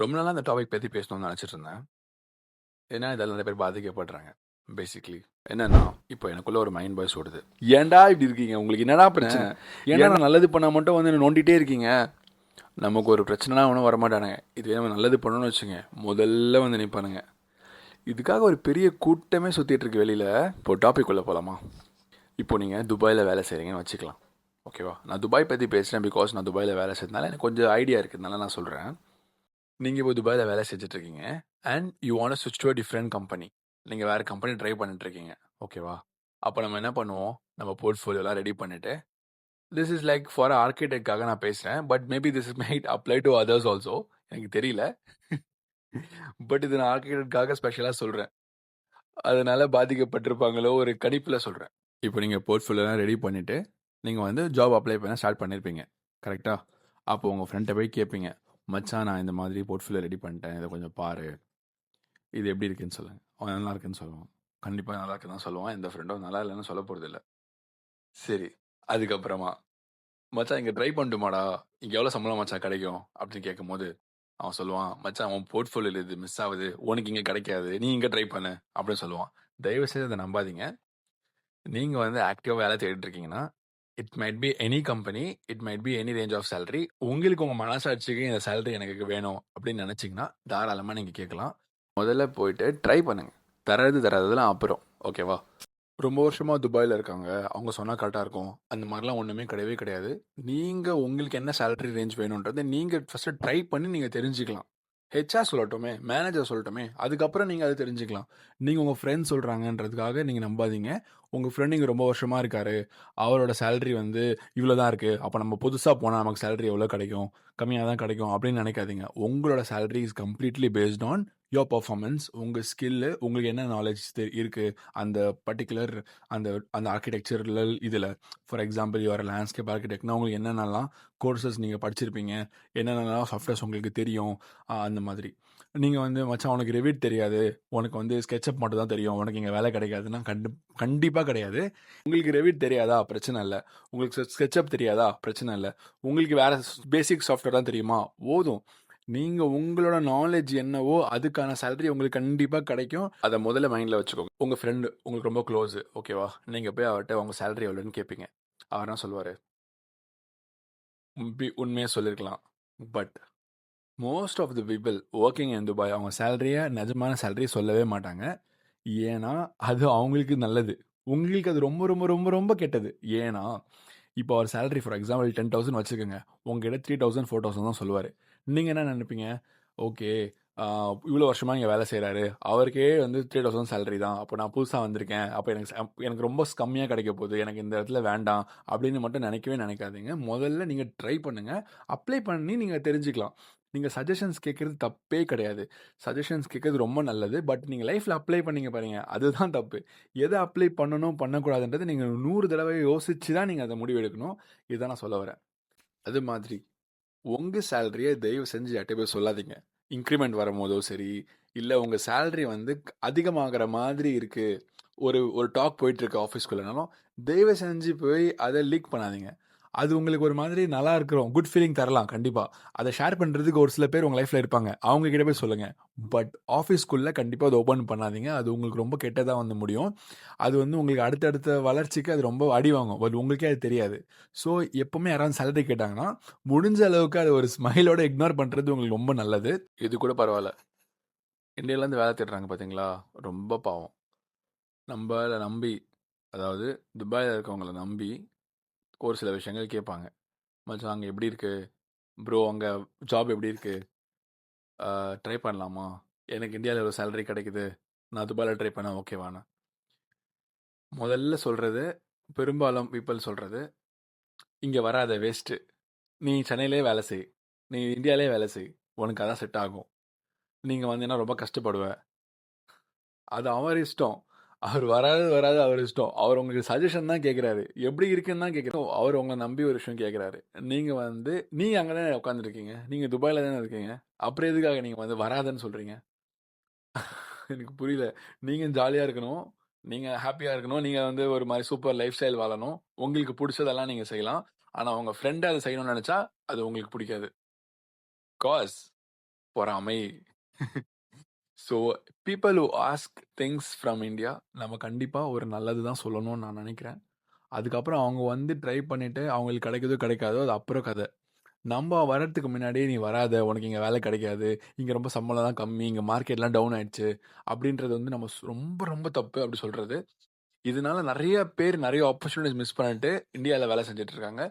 ரொம்ப நாளா அந்த டாபிக் பத்தி பேசணும்னு நினைச்சிட்டு இருந்தேன். ஏன்னா, இதால நிறைய பேர் பாதிக்கப்படுறாங்க. பேசிக்கலி. என்னன்னா, இப்போ எனக்குள்ள ஒரு மைண்ட் வாய்ஸ் ஓடுது. ஏன்டா இப்படி இருக்கீங்க? உங்களுக்கு என்னடா பிரச்சனை? ஏன்டா நான் நல்லது பண்ணா மட்டும் வந்து நோண்டிட்டே இருக்கீங்க? நமக்கு ஒரு பிரச்சனைனா ஒன்றும் வரமாட்டானுங்க. இதுவே நம்ம நல்லது பண்ணணும்னு வச்சுங்க, முதல்ல வந்து நிற்பானுங்க. இதுக்காக ஒரு பெரிய கூட்டமே சுற்றிட்டு இருக்கு வெளியில். இப்போ டாபிக் உள்ள போகலாமா? இப்போ நீங்கள் துபாயில் வேலை செய்கிறீங்கன்னு வச்சுக்கலாம். ஓகேவா? நான் துபாய் பற்றி பேசுகிறேன் பிகாஸ் நான் துபாயில் வேலை செய்யறதுனால எனக்கு கொஞ்சம் ஐடியா இருக்கிறதுனால நான் சொல்கிறேன். நீங்கள் இப்போ துபாயில் வேலை செஞ்சுட்ருக்கீங்க அண்ட் யூ வாண்ட் ஸ்விட்ச் டு அ டிஃப்ரெண்ட் கம்பெனி. நீங்கள் வேறு கம்பெனி ட்ரை பண்ணிட்டுருக்கீங்க. ஓகேவா? அப்போ நம்ம என்ன பண்ணுவோம்? நம்ம போர்ட்ஃபோலியோலாம் ரெடி பண்ணிவிட்டு, திஸ் இஸ் லைக் ஃபார் ஆர்கிடெக்டாக நான் பேசுகிறேன். But maybe this is might apply to others also. எனக்கு தெரியல. பட் இது நான் ஆர்கிடெக்டாக ஸ்பெஷலாக சொல்கிறேன். அதனால பாதிக்கப்பட்டிருப்பாங்களோ ஒரு கணிப்பில் சொல்கிறேன். இப்போ நீங்கள் போர்ட்ஃபோலியோலாம் ரெடி பண்ணிவிட்டு நீங்கள் வந்து ஜாப் அப்ளை பண்ண ஸ்டார்ட் பண்ணியிருப்பீங்க. கரெக்டாக? அப்போ உங்கள் ஃப்ரெண்ட்டை போய் கேட்பீங்க, மச்சான் நான் இந்த மாதிரி போர்ட்ஃபோலியோ ரெடி பண்ணிட்டேன், இதை கொஞ்சம் பாரு, இது எப்படி இருக்குன்னு சொல்லுங்கள். அவன் நல்லா இருக்குன்னு சொல்லுவான். கண்டிப்பாக நல்லா இருக்குன்னு தான் சொல்லுவான். எந்த ஃப்ரெண்டும் நல்லா இல்லைன்னு சொல்ல போகிறது இல்லை. சரி, அதுக்கப்புறமா மச்சான் இங்கே ட்ரை பண்ணட்டுமாடா, இங்கே எவ்வளோ சம்பளம் மச்சான் கிடைக்கும் அப்படின்னு கேட்கும்போது அவன் சொல்லுவான், மச்சான் அவன் போர்ட்ஃபோலியோவில் இது மிஸ் ஆகுது, உனக்கு இங்கே கிடைக்காது, நீ இங்கே ட்ரை பண்ணு அப்படின்னு சொல்லுவான். தயவு செய்து அதை நம்பாதீங்க. நீங்கள் வந்து ஆக்டிவாக வேலை தேடிட்டு இருக்கீங்கன்னா, it might be any company, it might be any range of salary. உங்களுக்கு உங்கள் மனசாட்சிக்கு இந்த சேலரி எனக்கு வேணும் அப்படின்னு நினச்சிங்கன்னா தாராளமாக நீங்கள் கேட்கலாம். முதல்ல போயிட்டு ட்ரை பண்ணுங்க. தராததெல்லாம் அப்புறம். ஓகேவா? ரொம்ப வருஷமாக துபாயில் இருக்காங்க, அவங்க சொன்னால் கரெக்டாக இருக்கும், அந்த மாதிரிலாம் ஒன்றுமே கிடையவே கிடையாது. நீங்கள் உங்களுக்கு என்ன சேலரி ரேஞ்ச் வேணுன்றதை நீங்கள் ஃபஸ்ட்டு ட்ரை பண்ணி நீங்கள் தெரிஞ்சுக்கலாம். ஹெச்ஆர் சொல்லட்டுமே, மேனேஜர் சொல்லட்டுமே, அதுக்கப்புறம் நீங்கள் அதை தெரிஞ்சுக்கலாம். நீங்கள் உங்கள் ஃப்ரெண்ட்ஸ் சொல்கிறாங்கன்றதுக்காக நீங்கள் நம்பாதீங்க. உங்கள் ஃப்ரெண்ட் இங்கே ரொம்ப வருஷமாக இருக்கார், அவரோட சேலரி வந்து இவ்வளோ தான் இருக்குது, அப்போ நம்ம புதுசாக போனால் நமக்கு சேலரி எவ்வளோ கிடைக்கும், கம்மியாக தான் கிடைக்கும் அப்படின்னு நினைக்காதீங்க. உங்களோட salary is completely based on your performance, உங்கள் ஸ்கில்லு, உங்களுக்கு என்ன நாலேஜ் இருக்குது அந்த பர்டிகுலர் அந்த அந்த ஆர்கிடெக்சரல் இதில். ஃபார் எக்ஸாம்பிள் யுவர் லேண்ட்ஸ்கேப் ஆர்கிடெக்ட்னா உங்களுக்கு என்னென்னலாம் கோர்சஸ் நீங்கள் படிச்சிருப்பீங்க, என்னென்னலாம் சாஃப்ட்வேர்ஸ் உங்களுக்கு தெரியும், அந்த மாதிரி. நீங்கள் வந்து மச்சான் உனக்கு ரெவிட் தெரியாது, உனக்கு வந்து ஸ்கெட்சப் மட்டும் தான் தெரியும், உனக்கு இங்கே வேலை கிடைக்காதுன்னா கண்டிப்பாக கிடையாது. உங்களுக்கு ரெவிட் தெரியாதா? பிரச்சனை இல்லை. உங்களுக்கு ஸ்கெட்சப் தெரியாதா? பிரச்சனை இல்லை. உங்களுக்கு வேறு பேசிக் சாஃப்ட்வேர் தான் தெரியுமா? போதும். நீங்கள் உங்களோட நாலேஜ் என்னவோ அதுக்கான சேலரி உங்களுக்கு கண்டிப்பாக கிடைக்கும். அதை முதல்ல மைண்டில் வச்சுக்கோங்க. உங்கள் ஃப்ரெண்டு உங்களுக்கு ரொம்ப க்ளோஸு, ஓகேவா? நீங்கள் போய் அவர்கிட்ட உங்கள் சேலரி எவ்வளோன்னு கேட்பீங்க. அவர் என்ன சொல்லுவார்? உண்மையாக சொல்லியிருக்கலாம். But most of the people working in Dubai அவங்க சேலரியை நிஜமான சேலரி சொல்லவே மாட்டாங்க. ஏன்னா அது அவங்களுக்கு நல்லது, உங்களுக்கு அது ரொம்ப ரொம்ப ரொம்ப ரொம்ப கெட்டது. ஏன்னா இப்போ அவர் சேலரி ஃபார் எக்ஸாம்பிள் 10,000 வச்சுக்கோங்க, உங்ககிட்ட 3,000 4,000 தான் சொல்லுவார். நீங்கள் என்ன நினைப்பீங்க? ஓகே, இவ்வளோ வருஷமாக இங்கே வேலை செய்கிறாரு, அவருக்கே வந்து 3,000 சேலரி தான், அப்போ நான் புதுசாக வந்திருக்கேன், அப்போ எனக்கு ரொம்ப கம்மியாக கிடைக்க போகுது, எனக்கு இந்த இடத்துல வேண்டாம் அப்படின்னு மட்டும் நினைக்கவே நினைக்காதீங்க. முதல்ல நீங்கள் ட்ரை பண்ணுங்கள், அப்ளை பண்ணி நீங்கள் தெரிஞ்சுக்கலாம். நீங்கள் சஜஷன்ஸ் கேட்குறது தப்பே கிடையாது, சஜஷன்ஸ் கேட்குறது ரொம்ப நல்லது. பட் நீங்கள் லைஃப்பில் அப்ளை பண்ணிங்க பாருங்க, அதுதான் தப்பு. எதை அப்ளை பண்ணணும் பண்ணக்கூடாதுன்றது நீங்கள் 100 தடவை யோசிச்சு தான் நீங்கள் அதை முடிவு எடுக்கணும். இதுதான் நான் சொல்ல வரேன். அது மாதிரி உங்கள் சேலரியை தயவு செஞ்சு யார்கிட்ட போய் சொல்லாதீங்க. இன்க்ரிமெண்ட் வரும்போதோ சரி, இல்லை உங்கள் சேலரி வந்து அதிகமாகிற மாதிரி இருக்குது, ஒரு டாக் போயிட்டுருக்கு ஆஃபீஸ்குள்ளனாலும் தயவு செஞ்சு போய் அதை லீக் பண்ணாதீங்க. அது உங்களுக்கு ஒரு மாதிரி நல்லா இருக்கிறோம், குட் ஃபீலிங் தரலாம் கண்டிப்பாக. அதை ஷேர் பண்ணுறதுக்கு ஒரு சில பேர் உங்கள் லைஃப்பில் இருப்பாங்க, அவங்க கிட்ட போய் சொல்லுங்கள். பட் ஆஃபீஸ்க்குள்ளே கண்டிப்பாக அதை ஓப்பன் பண்ணாதீங்க. அது உங்களுக்கு ரொம்ப கெட்டதாக வந்து முடியும். அது வந்து உங்களுக்கு அடுத்தடுத்த வளர்ச்சிக்கு அது ரொம்ப அடி வாங்கும். பட் உங்களுக்கே அது தெரியாது. ஸோ எப்போவுமே யாராவது சேலரி கேட்டாங்கன்னா முடிஞ்ச அளவுக்கு அதை ஒரு ஸ்மைலோட இக்னோர் பண்ணுறது உங்களுக்கு ரொம்ப நல்லது. இது கூட பரவாயில்ல, இந்தியாவிலேருந்து வேலை தேடுறாங்க பார்த்தீங்களா, ரொம்ப பாவம். நம்மளை நம்பி, அதாவது துபாயில் இருக்கவங்கள நம்பி ஒரு சில விஷயங்கள் கேட்பாங்க. மச்சான் அங்கே எப்படி இருக்குது ப்ரோ, அங்கே ஜாப் எப்படி இருக்குது, ட்ரை பண்ணலாமா, எனக்கு இந்தியாவில் ஒரு சேலரி கிடைக்குது, நான் துபாயில் ட்ரை பண்ணேன் ஓகேவாண்ணா. முதல்ல சொல்கிறது, பெரும்பாலும் பீப்புள் சொல்கிறது, இங்கே வராத வேஸ்ட்டு, நீ சென்னையிலே வேலை செய், நீ இந்தியாவிலே வேலை செய், உனக்கு அதான் செட் ஆகும், நீங்கள் வந்தீங்கன்னா ரொம்ப கஷ்டப்படுவேன். அது அவர் இஷ்டம். அவர் வராது அவர் இஷ்டம். அவர் உங்களுக்கு சஜஷன் தான் கேட்குறாரு, எப்படி இருக்குன்னு தான் கேட்குறாரு. அவர் உங்களை நம்பி ஒரு விஷயம் கேட்குறாரு. நீங்கள் வந்து நீங்கள் அங்கே தானே உட்காந்துருக்கீங்க, நீங்கள் துபாயில் தானே இருக்கீங்க, அப்புறம் எதுக்காக நீங்கள் வந்து வராதுன்னு சொல்கிறீங்க? எனக்கு புரியல. நீங்கள் ஜாலியாக இருக்கணும், நீங்கள் ஹாப்பியாக இருக்கணும், நீங்கள் வந்து ஒரு மாதிரி சூப்பர் லைஃப் ஸ்டைல் வாழணும், உங்களுக்கு பிடிச்சதெல்லாம் நீங்கள் செய்யலாம். ஆனால் உங்கள் ஃப்ரெண்டை அதை செய்யணும்னு நினச்சா அது உங்களுக்கு பிடிக்காது. காஸ் பொறாமை. So people who ask things from India நம்ம கண்டிப்பாக ஒரு நல்லது தான் சொல்லணும்னு நான் நினைக்கிறேன். அதுக்கப்புறம் அவங்க வந்து ட்ரை பண்ணிட்டு அவங்களுக்கு கிடைக்குதோ கிடைக்காதோ அது அப்புறம் கதை. நம்ம வர்றதுக்கு முன்னாடியே நீ வராத, உனக்கு இங்கே வேலை கிடைக்காது, இங்கே ரொம்ப சம்பளம் தான் கம்மி, இங்கே மார்க்கெட்லாம் டவுன் ஆயிடுச்சு அப்படின்றது வந்து நம்ம ரொம்ப ரொம்ப தப்பு அப்படி சொல்கிறது. இதனால நிறைய பேர் நிறைய ஆப்பர்ச்சுனிட்டிஸ் மிஸ் பண்ணிட்டு இந்தியாவில் வேலை செஞ்சுட்டு இருக்காங்க.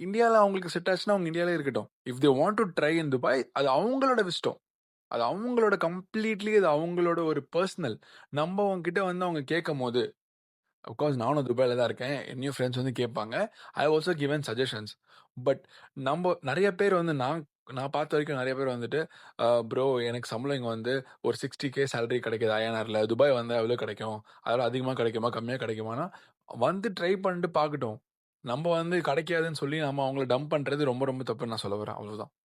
இந்தியாவில் அவங்களுக்கு செட் ஆச்சுன்னா அவங்க இந்தியாவிலே இருக்கட்டும். If they want to try in Dubai அது அவங்களோட இஷ்டம். அது அவங்களோட கம்ப்ளீட்லி அது அவங்களோட ஒரு பர்சனல். நம்ம அவங்க கிட்ட வந்து அவங்க கேட்கும் போது அஃப்கோர்ஸ் நானும் துபாயில் தான் இருக்கேன். என்னையும் ஃப்ரெண்ட்ஸ் வந்து கேட்பாங்க. I also given suggestions. But நம்ம நிறைய பேர் வந்து நான் நான் பார்த்த வரைக்கும் நிறைய பேர் வந்துட்டு ப்ரோ எனக்கு சம்பளம் இங்கே வந்து ஒரு 60K சேலரி கிடைக்குது ஐஎன்ஆரில், துபாய் வந்து எவ்வளோ கிடைக்கும், அதெல்லாம் அதிகமாக கிடைக்குமா கம்மியாக கிடைக்குமானா வந்து ட்ரை பண்ணிட்டு பார்க்கட்டும். நம்ம வந்து கிடைக்காதுன்னு சொல்லி நம்ம அவங்கள டம்ப் பண்ணுறது ரொம்ப ரொம்ப தப்புன்னு நான் சொல்ல வரேன். அவ்வளோதான்.